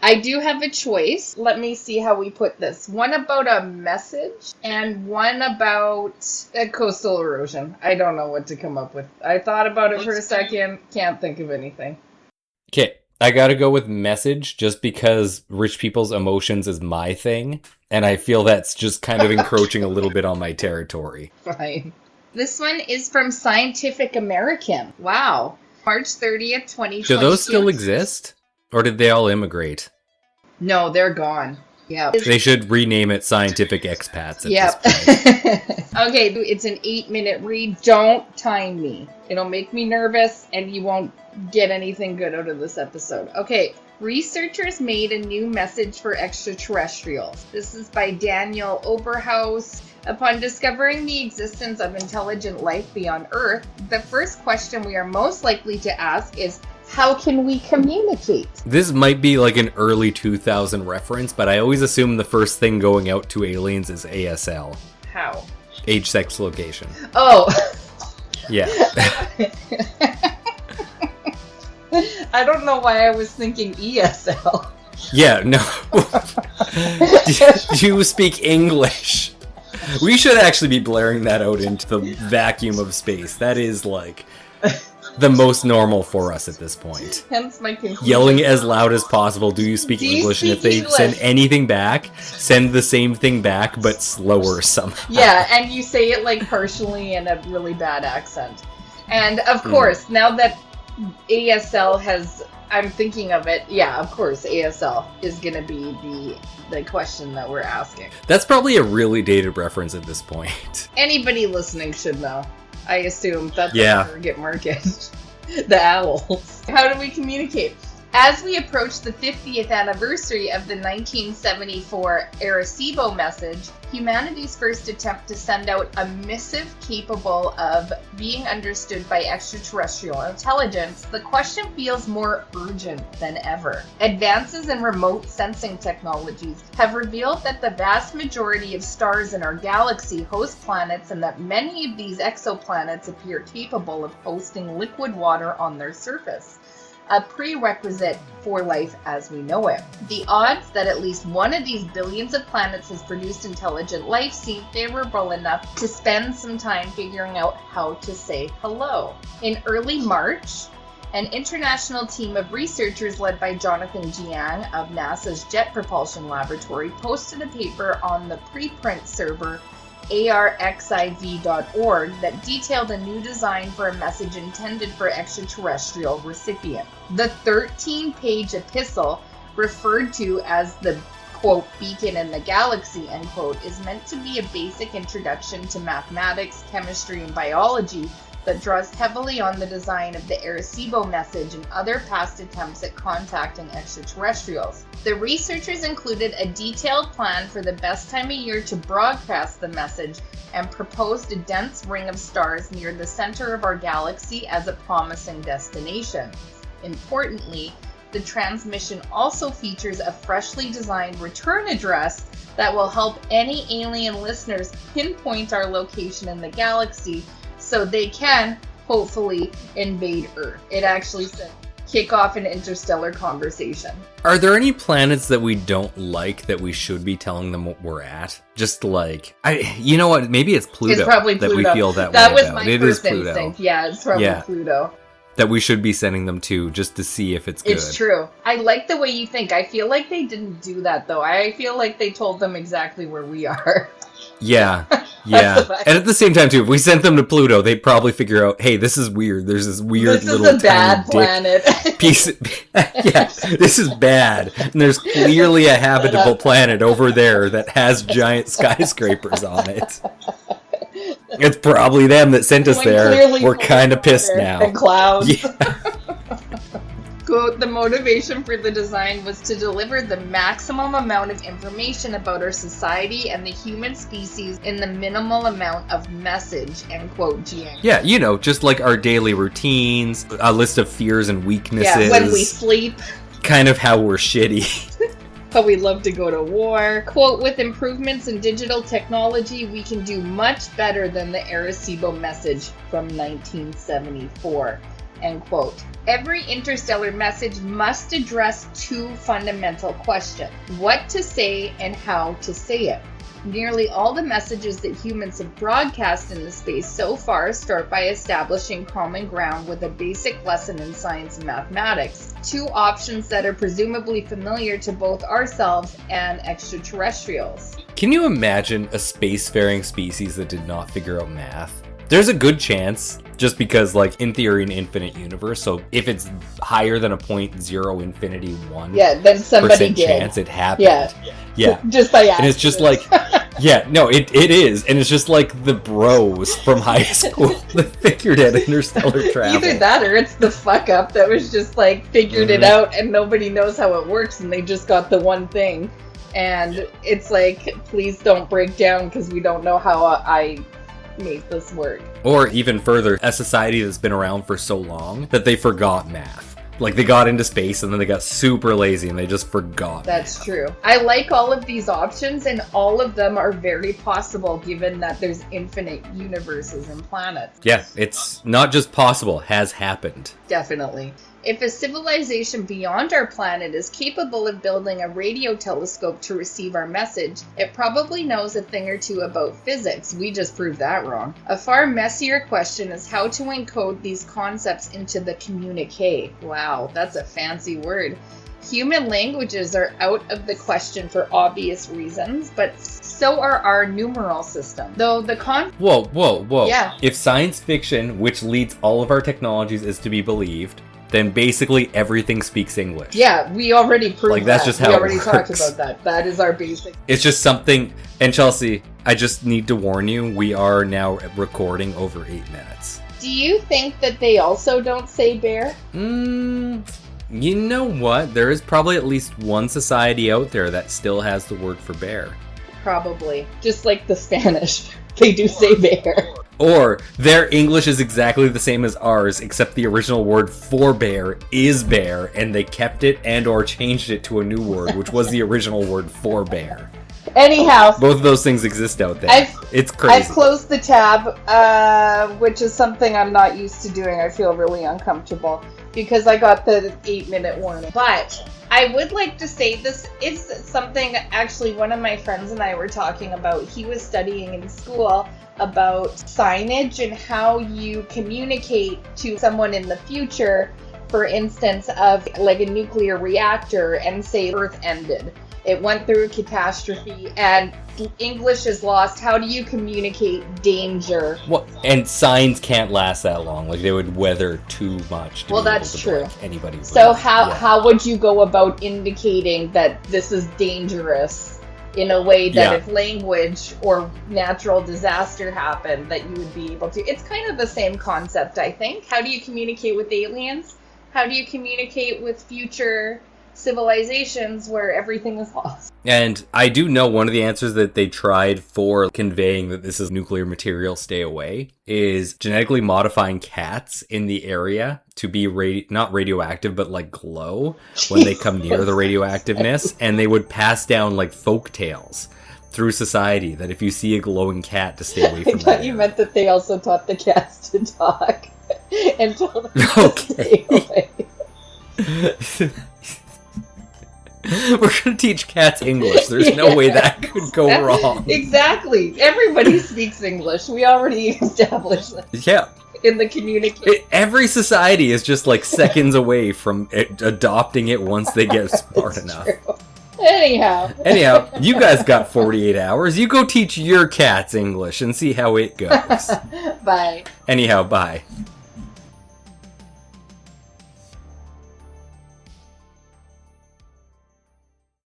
I do have a choice. Let me see how we put this. One about a message and one about a coastal erosion. I don't know what to come up with. I thought about it for a second. Can't think of anything. Okay, I gotta go with message just because rich people's emotions is my thing. And I feel that's just kind of encroaching a little bit on my territory. Fine. This one is from Scientific American. Wow. March 30th, 2022. Do those still exist? Or did they all immigrate? No, they're gone. Yeah. They should rename it Scientific Expats at this point. Okay, it's an 8-minute read. Don't time me. It'll make me nervous and you won't get anything good out of this episode. Okay. Researchers made a new message for extraterrestrials. This is by Daniel Oberhaus. Upon discovering the existence of intelligent life beyond Earth, the first question we are most likely to ask is, how can we communicate? This might be like an early 2000 reference, but I always assume the first thing going out to aliens is ASL. How? Age, sex, location. Oh. Yeah. I don't know why I was thinking ESL. Yeah, no. Do you speak English? We should actually be blaring that out into the vacuum of space. That is like the most normal for us at this point. Hence my conclusion. Yelling as loud as possible, do you speak English? And if they send anything back, send the same thing back, but slower somehow. Yeah, and you say it like partially in a really bad accent. And of course, now that ASL has, I'm thinking of it, yeah, of course, ASL is going to be the question that we're asking. That's probably a really dated reference at this point. Anybody listening should know. I assume that's the target market. The owls. How do we communicate? As we approach the 50th anniversary of the 1974 Arecibo message, humanity's first attempt to send out a missive capable of being understood by extraterrestrial intelligence, the question feels more urgent than ever. Advances in remote sensing technologies have revealed that the vast majority of stars in our galaxy host planets and that many of these exoplanets appear capable of hosting liquid water on their surface, a prerequisite for life as we know it. The odds that at least one of these billions of planets has produced intelligent life seem favorable enough to spend some time figuring out how to say hello. In early March, an international team of researchers led by Jonathan Jiang of NASA's Jet Propulsion Laboratory posted a paper on the preprint server arxiv.org that detailed a new design for a message intended for extraterrestrial recipient. The 13-page epistle, referred to as the quote, beacon in the galaxy, end quote, is meant to be a basic introduction to mathematics, chemistry, and biology that draws heavily on the design of the Arecibo message and other past attempts at contacting extraterrestrials. The researchers included a detailed plan for the best time of year to broadcast the message and proposed a dense ring of stars near the center of our galaxy as a promising destination. Importantly, the transmission also features a freshly designed return address that will help any alien listeners pinpoint our location in the galaxy so they can, hopefully, invade Earth. It actually said, kick off an interstellar conversation. Are there any planets that we don't like that we should be telling them what we're at? Just like, you know what, maybe it's Pluto. It's probably Pluto. That we feel that way That was about. my first instinct. Yeah, it's probably Pluto. That we should be sending them to just to see if it's good. It's true. I like the way you think. I feel like they didn't do that, though. I feel like they told them exactly where we are. Yeah, yeah. And at the same time, too, if we sent them to Pluto, they'd probably figure out, hey, this is weird. There's this weird little tiny bad planet. Piece. Yeah, this is bad. And there's clearly a habitable planet over there that has giant skyscrapers on it. It's probably them that sent us there. We're kind of pissed now. And clouds. Yeah. Quote, the motivation for the design was to deliver the maximum amount of information about our society and the human species in the minimal amount of message, end quote, Jiang. Yeah, you know, just like our daily routines, a list of fears and weaknesses. Yeah, when we sleep. Kind of how we're shitty. But we love to go to war. Quote, with improvements in digital technology, we can do much better than the Arecibo message from 1974. end quote. Every interstellar message must address two fundamental questions: what to say and how to say it. Nearly all the messages that humans have broadcast into space so far start by establishing common ground with a basic lesson in science and mathematics, two options that are presumably familiar to both ourselves and extraterrestrials. Can you imagine a spacefaring species that did not figure out math? There's a good chance, just because, like, in theory, an infinite universe, so if it's higher than a 0.0 yeah, then somebody did. chance it happened. Yeah. Just by accident. And it's just like, yeah, no, it is. And it's just like the bros from high school that figured out interstellar travel. Either that or it's the fuck up that was just like figured it out and nobody knows how it works and they just got the one thing. And it's like, please don't break down because we don't know how I made this work. Or even further, a society that's been around for so long that they forgot math. Like, they got into space and then they got super lazy and they just forgot. That's true. I like all of these options, and all of them are very possible given that there's infinite universes and planets. Yeah, it's not just possible, has happened. Definitely. If a civilization beyond our planet is capable of building a radio telescope to receive our message, it probably knows a thing or two about physics. We just proved that wrong. A far messier question is how to encode these concepts into the communique. Wow, that's a fancy word. Human languages are out of the question for obvious reasons, but so are our numeral system. Though the Whoa. Yeah. If science fiction, which leads all of our technologies, is to be believed, then basically everything speaks English. Yeah, we already proved like, that's that. just how we already it talked works. about that. That is our basic. It's just something. And Chelsea, I just need to warn you, we are now recording over 8 minutes. Do you think that they also don't say bear? You know what? There is probably at least one society out there that still has the word for bear. Probably. Just like the Spanish. They do say bear. Or their English is exactly the same as ours, except the original word for bear is bear, and they kept it and or changed it to a new word, which was the original word for bear. Anyhow. Both of those things exist out there. It's crazy. I've closed the tab, which is something I'm not used to doing. I feel really uncomfortable because I got the 8-minute warning. But I would like to say this is something actually one of my friends and I were talking about. He was studying in school about signage and how you communicate to someone in the future, for instance, of like a nuclear reactor, and say Earth ended. It went through a catastrophe and English is lost. How do you communicate danger? Well, and signs can't last that long. Like, they would weather too much to well, be able that's to true. break anybody. So how would you go about indicating that this is dangerous in a way that if language or natural disaster happened, that you would be able to? It's kind of the same concept, I think. How do you communicate with aliens? How do you communicate with future civilizations where everything is lost? And I do know one of the answers that they tried for conveying that this is nuclear material, stay away, is genetically modifying cats in the area to be not radioactive, but like glow when they come near the radioactiveness. And they would pass down like folk tales through society that if you see a glowing cat, to stay away from that. I thought you meant that they also taught the cats to talk and told them to stay away. We're going to teach cats English. There's no way that could go wrong. Exactly. Everybody speaks English. We already established that. Yeah. In the communication. Every society is just like seconds away from adopting it once they get smart enough. True. Anyhow, you guys got 48 hours. You go teach your cats English and see how it goes. Bye. Anyhow, bye.